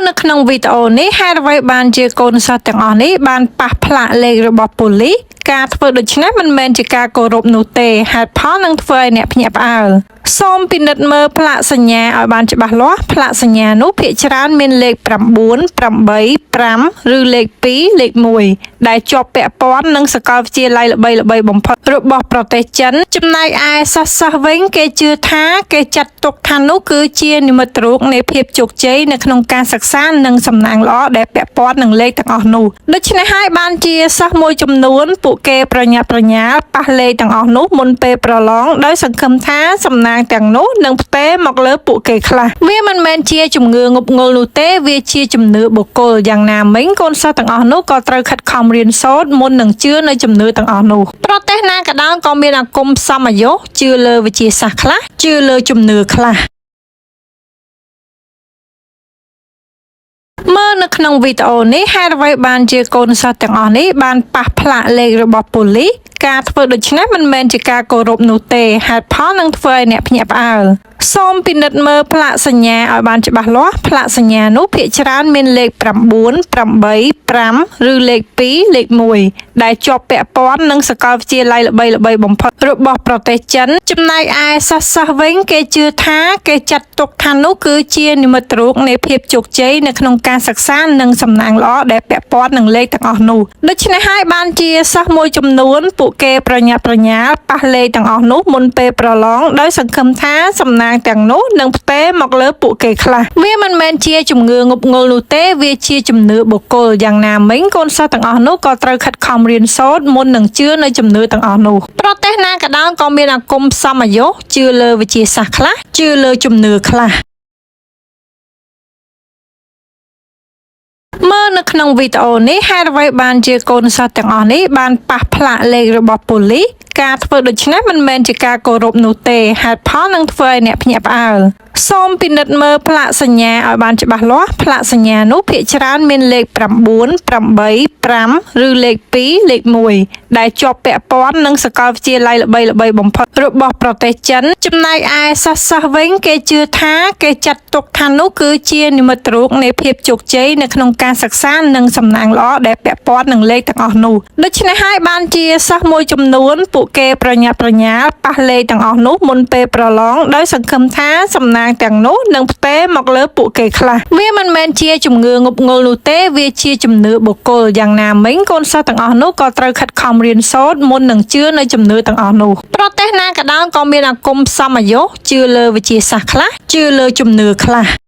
នៅក្នុងវីដេអូនេះហេតុអ្វីបានជាកូនសិស្សទាំងអស់នេះបានប៉ះផ្លាកលេខរបស់ប៉ូលីសការធ្វើដូច្នេះមិនមែនជាការគោរពនោះទេហេតុផលនឹងធ្វើឲ្យអ្នកភ្ញាក់ផ្អើលសូមពិនិត្យមើលផ្លាកសញ្ញាឲ្យបានច្បាស់លាស់ផ្លាកសញ្ញានោះភាគច្រើនមានលេខ9 8 5ឬលេខ2លេខ1ដែលជាប់ពាក់ព័ន្ធនឹងសាកលវិទ្យាល័យល្បីៗបំផុតរបស់ប្រទេសចិនចំណែកឯសិស្សវិញគេជឿថាគេចាត់ទុកថានោះគឺជានិមិត្តរូបនៃភាពជោគជ័យនៅក្នុងការសិក្សានិងសំណាងល្អដែលពាក់ព័ន្ធនឹងលេខទាំងអស់នោះដូច្នេះហើយបានជាសិស្សមួយចំនួនពួកគេប្រញាប់ប្រញាល់ប៉ះលេខទាំងអស់នោះមុនពេលប្រឡងដោយសង្ឃឹមថាសំណាងទាំងនោះនឹងផ្ទេរមកលើពួកគេខ្លះវាមិនមែនជាជំងឺងប់ងល់នោះទេវាជាជំនឿបុគ្គលយ៉ាងណាមិញកូនសិស្សទាំងអស់នោះក៏ត្រូវខិតខំរៀនសូត្រមុននឹងជឿនៅជំនឿទាំងអស់នោះប្រទេសណាក៏ដោយក៏មានអាគមសមអាយុជឿលើវិទ្យាសាស្ត្រខ្លះជឿលើជំនឿខ្លះមើលនៅក្នុងវីដេអូនេះហេតុអ្វីបានជាកូនសិស្សទាំងអស់នេះបានប៉ះផ្លាកលេខរបស់ប៉ូលីសការធ្វើដូច្នេះមិនមែនជាការគោរពនោះទេហេតុផលនឹងធ្វើឲ្យអ្នកភ្ញាក់ផ្អើលសូមពិនិត្យមើលផ្លាកសញ្ញាឲ្យបានច្បាស់លាស់ផ្លាកសញ្ញានោះភាគច្រើនមានលេខ9 8 5ឬលេខ2លេខ1ដែលជាប់ពាក់ព័ន្ធនឹងសាកលវិទ្យាល័យល្បីៗបំផុតរបស់ប្រទេសចិនចំណែកឯសិស្សវិញគេជឿថាគេចាត់ទុកថានោះគឺជានិមិត្តរូបនៃភាពជោគជ័យនៅក្នុងការសិក្សានិងសំណាងល្អដែលពាក់ព័ន្ធនឹងលេខទាំងអស់នោះដូច្នេះហើយបានជាសិស្សមួយចំនួនពួកគេប្រញាប់ប្រញាល់ប៉ះលេខទាំងអស់នោះមុនពេលប្រឡងដោយសង្ឃឹមថាសំណាងទាំងនោះនឹងផ្ទេរមកលើពួកគេខ្លះវាមិនមែនជាជំងឺងប់ងល់នោះទេវាជាជំនឿបុគ្គលយ៉ាងណាមិញកូនសិស្សទាំងអស់នោះក៏ត្រូវខិតខំរៀនសូត្រមុននឹងជឿនៅជំនឿទាំងអស់នោះប្រទេសណាក៏ដោយក៏មានអាគមសមអាយុជឿលើវិទ្យាសាស្ត្រខ្លះជឿលើជំនឿខ្លះមើលនៅក្នុងវីដេអូនេះហេតុអ្វីបានជាកូនសិស្សទាំងអស់នេះបានប៉ះផ្លាកលេខរបស់ប៉ូលីសការធ្វើដូច្នេះមិនមែនជាការគោរពនោះទេហេតុផលនឹងធ្វើឲ្យអ្នកភ្ញាក់ផ្អើលសូមពិនិត្យមើលផ្លាកសញ្ញាឲ្យបានច្បាស់លាស់ផ្លាកសញ្ញានោះភាគច្រើនមានលេខ9 8 5ឬលេខ2លេខ1ដែលជាប់ពាក់ព័ន្ធនឹងសាកលវិទ្យាល័យល្បីៗបំផុតរបស់ប្រទេសចិនចំណែកឯសិស្សវិញគេជឿថាគេចាត់ទុកថានោះគឺជានិមិត្តរូបនៃភាពជោគជ័យនៅក្នុងការសិក្សានិងសំណាងល្អដែលពាក់ព័ន្ធនឹងលេខទាំងអស់នោះដូច្នេះហើយបានជាសិស្សមួយចំនួនពួកគេប្រញាប់ប្រញាល់ប៉ះលេខទាំងអស់នោះមុនពេលប្រឡងដោយសង្ឃឹមថាសំណាងទាំងនោះនឹងផ្ទេរមកលើពួកគេខ្លះវាមិនមែនជាជំងឺងប់ងល់នោះទេវាជាជំនឿបុគ្គលយ៉ាងណាមិញកូនសិស្សទាំងអស់នោះក៏ត្រូវខិតខំរៀនសូត្រមុននឹងជឿនៅជំនឿទាំងអស់នោះប្រទេសណាក៏ដោយក៏មានអាគមសមអាយុជឿលើវិទ្យាសាស្ត្រខ្លះជឿលើជំនឿខ្លះ